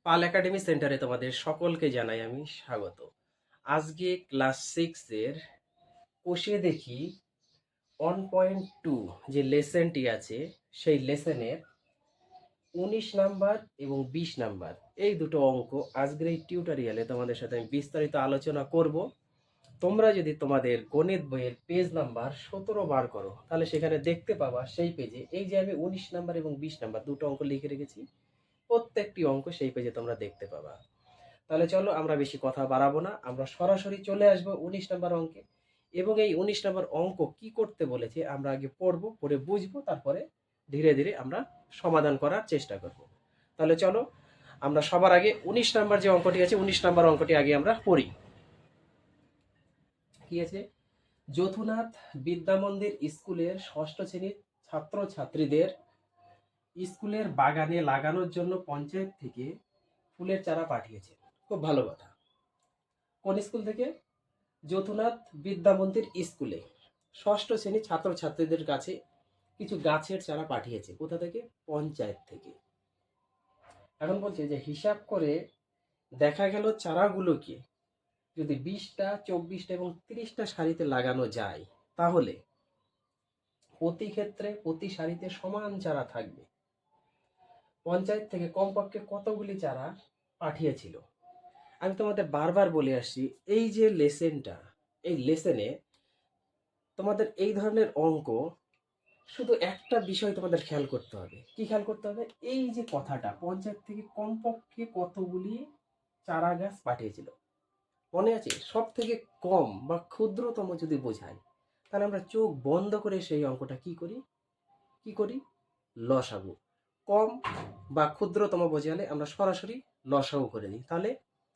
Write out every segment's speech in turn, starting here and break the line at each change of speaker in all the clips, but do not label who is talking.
পাল academy সেন্টারে তোমাদের সকলকে জানাই আমি স্বাগত। আজকে ক্লাস 6 এর কোষে দেখি 1.2 যে লেসনটি আছে সেই লেসনের 19 নাম্বার এবং 20 নাম্বার এই দুটো অঙ্ক আজকের এই টিউটোরিয়ালে তোমাদের সাথে আমি বিস্তারিত আলোচনা করব। তোমরা যদি তোমাদের গণিত বইয়ের পেজ নাম্বার 17 বার করো তাহলে সেখানে দেখতে পাবা সেই পেজে এই যে আমি 19 নাম্বার এবং 20 নাম্বার দুটো অঙ্ক লিখে রেখেছি। প্রত্যেকটি অঙ্ক সেই পেজে তোমরা দেখতে পাবা। তাহলে চলো আমরা বেশি কথা বাড়াবো না, আমরা সরাসরি চলে আসবো 19 নাম্বার অঙ্কে। এবং এই 19 নাম্বার অঙ্ক কি করতে বলেছে আমরা আগে পড়বো, পড়ে বুঝবো, তারপরে ধীরে ধীরে আমরা সমাধান করার চেষ্টা করব। তাহলে চলো আমরা সবার আগে 19 নাম্বার যে অঙ্কটি আছে 19 নাম্বার অঙ্কটি আগে আমরা পড়ি। কি আছে? যথুনাথ বিদ্যামন্দির স্কুলের ষষ্ঠ শ্রেণীর ছাত্রছাত্রীদের স্কুলের বাগানে লাগানোর জন্য পঞ্চায়েত থেকে ফুলের চারা পাঠিয়েছে। খুব ভালো কথা। কোন স্কুল থেকে? যথুনাথ বিদ্যামন্দির স্কুলে ষষ্ঠ শ্রেণীর ছাত্রছাত্রীদের কাছে কিছু গাছের চারা পাঠিয়েছে। কোথা থেকে? পঞ্চায়েত থেকে। এখন বলছে যে হিসাব করে দেখা গেল চারাগুলোকে যদি 20টা 24টা এবং 30টা সারিতে লাগানো যায় তাহলে প্রতি ক্ষেত্রে প্রতি সারিতে সমান চারা থাকবে। পঞ্চায়েত থেকে কমপক্ষে কতগুলি চারা পাঠিয়েছিল? আমি তোমাদের বারবার বলে আসছি এই যে লেসেনটা, এই লেসেনে তোমাদের এই ধরনের অঙ্ক শুধু একটা বিষয় তোমাদের খেয়াল করতে হবে। কি খেয়াল করতে হবে? এই যে কথাটা পঞ্চায়েত থেকে কমপক্ষে কতগুলি চারা গাছ পাঠিয়েছিল, মনে আছে? সব থেকে কম বা ক্ষুদ্রতম যদি বোঝায় তাহলে আমরা চোখ বন্ধ করে সেই অঙ্কটা কি করি লসাগু। কম বা ক্ষুদ্রতম বোঝালে আমরা সরাসরি লসাগু করে দিই, তাহলে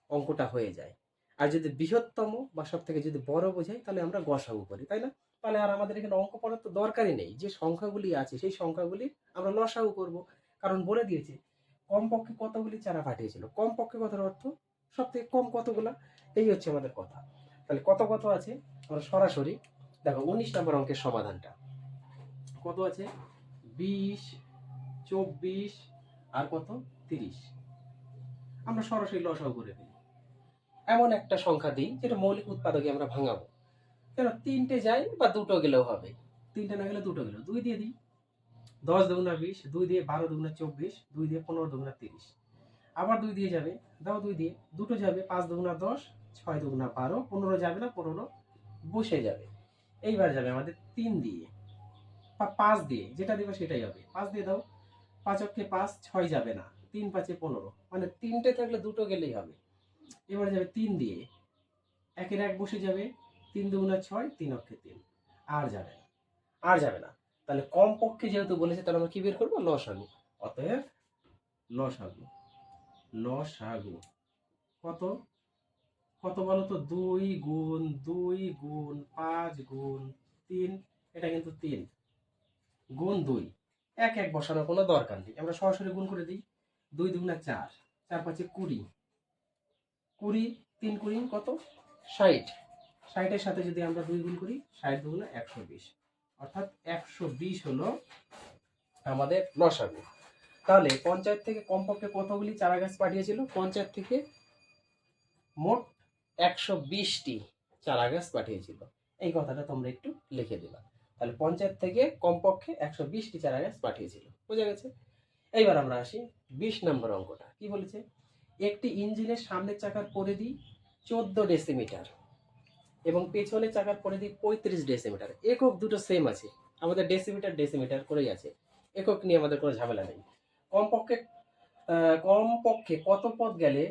অঙ্কটা হয়ে যায়। আর যদি বৃহত্তম বা সব থেকে যদি বড় বোঝাই তাহলে আমরা গসাগু করি, তাই না? তাহলে আর আমাদের এখানে অঙ্ক পড়ার তো দরকারই নেই। যে সংখ্যাগুলি আছে সেই সংখ্যাগুলি আমরা লসাগু করব, কারণ বলে দিয়েছে কমপক্ষে কতগুলি চারা পাঠিয়েছিল। কমপক্ষে কথার অর্থ সব থেকে কম কতগুলা, এই হচ্ছে আমাদের কথা। তাহলে কত আছে আমরা সরাসরি দেখো 19 নম্বর অঙ্কের সমাধানটা কত আছে? 20, 24 আর কত 30। আমরা সরাসরি লসাগু করে ফেলি। এমন একটা সংখ্যা দিই যেটা মৌলিক উৎপাদকে আমরা ভাঙাবো। কেন? তিনটে যায় বা দুটো গেলেও হবে, তিনটে না গেলে দুটো গেলেও 2 দিয়ে দিই। 10 দুগুণা 20, 2 দিয়ে 12 দুগুণা 24, 2 দিয়ে 15 দুগুণা 30। আবার 2 দিয়ে যাবে, দাও 2 দিয়ে দুটো যাবে, 5 দুগুণা 10, 6 দুগুণা 12, 15 যাবে না, 15 বসে যাবে। এইবার যাবে আমাদের 3 দিয়ে বা 5 দিয়ে, যেটা দিবে সেটাই হবে। 5 দিয়ে দাও, 5 অক্ষে 5, 6 যাবে না, 3 5 15, মানে তিনটে থাকলে দুটো গেলেই হবে। এবারে যাবে 3 দিয়ে, একের এক বসে যাবে, 3 দুগুণা 6, 3 অক্ষে 3, আর যাবে না, আর যাবে না। তাহলে কম পক্ষে যেহেতু বলেছে তাহলে আমরা কি বের করবো? লসাগু। অতএব লসাগু, লসাগু কত কত বলো তো? 2 গুণ 2 গুণ 5 গুণ 3, এটা কিন্তু 3 গুণ 2, এক এক বসানোর কোনো দরকার নেই, আমরা সরাসরি গুণ করে দিই। 2 দুগুণা 4, 4 5 20, 20 3 20 কত? 60। 60 এর সাথে যদি আমরা 2 গুণ করি, 60 দুগুণা 120, অর্থাৎ 120 হলো আমাদের লসাগু। তাহলে পঞ্চায়েত থেকে কমপক্ষে কতগুলি চারা গাছ পাঠিয়েছিল? পঞ্চায়েত থেকে মোট 120টি চারা গাছ পাঠিয়েছিল। এই কথাটা তোমরা একটু লিখে দিবা। তাহলে পঞ্চায়েত থেকে কমপক্ষে 120টি চারা গাছ পাঠিয়েছিল, বোঝা গেছে? এইবার আমরা আসি 20 নম্বর অঙ্কটা। কি বলেছে? একটি ইঞ্জিনের সামনের চাকার পরিধি 14 ডেসিমিটার এবং পেছনের চাকার পরিধি 35 ডেসিমিটার। একক দুটো সেম আছে, আমাদের ডেসিমিটার ডেসিমিটার করেই আছে, একক নিয়ে আমাদের কোনো ঝামেলা নেই। কমপক্ষে কমপক্ষে কত পথ গেলে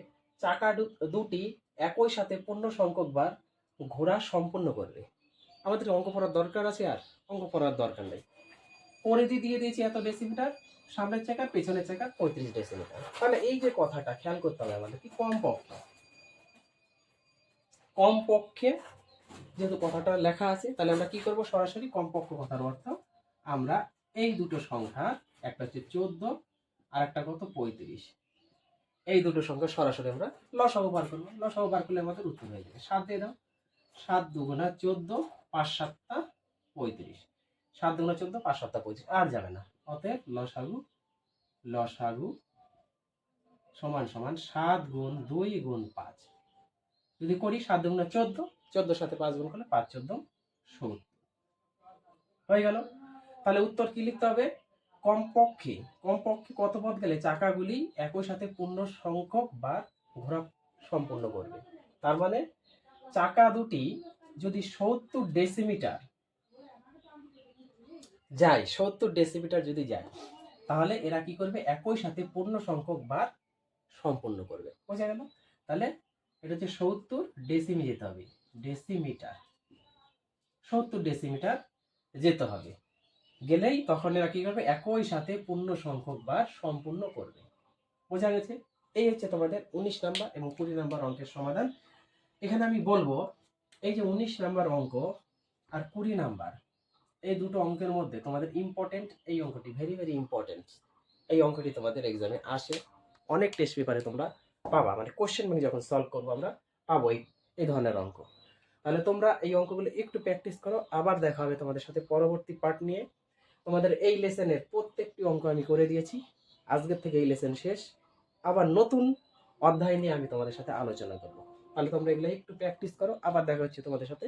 চাকা দুটি একই সাথে পূর্ণ সংখ্যক বার ঘোরা সম্পূর্ণ করবে? আমাদের অঙ্ক পড়ার দরকার আছে? আর অঙ্ক পড়ার দরকার নেই। পরিধি দিয়ে দিয়েছি এত ডেসিমিটার, সামনের চাকা পেছনের চাকা 35 ডেসিমিটার। তাহলে এই যে কথাটা খেয়াল করতে হবে আমাদের, কি কমপক্ষে, কমপক্ষে যেহেতু কথাটা লেখা আছে তাহলে আমরা কি করব? সরাসরি কমপক্ষ কথার অর্থ আমরা এই দুটো সংখ্যা, একটা হচ্ছে 14 আর একটা কত 35, এই দুটো সংখ্যা সরাসরি আমরা লসাগু বার করবো। লসাগু বার করলে আমাদের উত্তর হয়ে যাবে। 7 দিয়ে দাও, 7 দুগুণা 14, 5 7টা 35, 7 দুগুণা 14, 5 7টা 25, আর যাবে না। অতএব লসাগু, লসাগু সমান সমান 7 গুণ 2 গুণ 5। যদি করি 7 দুগুণে 14, 14 সাথে 5 গুণ করলে 5 14 70 হয়ে গেল। তাহলে উত্তর কি লিখতে হবে? কমপক্ষে কমপক্ষে কত পথ গেলে চাকাগুলি একই সাথে পূর্ণ সংখ্যক বার ঘোরা সম্পূর্ণ করবে। তার মানে চাকা দুটি যদি 70 ডেসিমিটার যায়, 70 ডেসিমিটার যদি যায়, তাহলে এরা কি করবে? একই সাথে পূর্ণ সংখ্যক বার সম্পূর্ণ করবে। বোঝা গেল? তাহলে এটা হচ্ছে 70 ডেসিমি যেতে হবে, ডেসিমিটার 70 ডেসিমিটার যেতে হবে, গেলেই তখন এরা কি করবে? একই সাথে পূর্ণ সংখ্যক বার সম্পূর্ণ করবে। বোঝা গেছে? এই হচ্ছে তোমাদের 19 নাম্বার এবং 20 নাম্বার অঙ্কের সমাধান। এখানে আমি বলবো এই যে 19 নাম্বার অঙ্ক আর 20 নাম্বার, এই দুটো অঙ্কের মধ্যে তোমাদের ইম্পর্টেন্ট এই অঙ্কটি, ভেরি ভেরি ইম্পর্টেন্ট। এই অঙ্কটি তোমাদের এক্সামে আসে, অনেক টেস্ট পেপারে তোমরা পাবা, মানে কোশ্চেন ব্যাংক যখন সলভ করবো আমরা পাবো এই ধরনের অঙ্ক। তাহলে তোমরা এই অঙ্কগুলো একটু প্র্যাকটিস করো, আবার দেখা হবে তোমাদের সাথে পরবর্তী পার্ট নিয়ে। তোমাদের এই লেসনের প্রত্যেকটি অঙ্ক আমি করে দিয়েছি, আজকের থেকে এই লেসন শেষ, আবার নতুন অধ্যায় নিয়ে আমি তোমাদের সাথে আলোচনা করবো। তাহলে তোমরা এগুলো একটু প্র্যাকটিস করো, আবার দেখা হচ্ছে তোমাদের সাথে।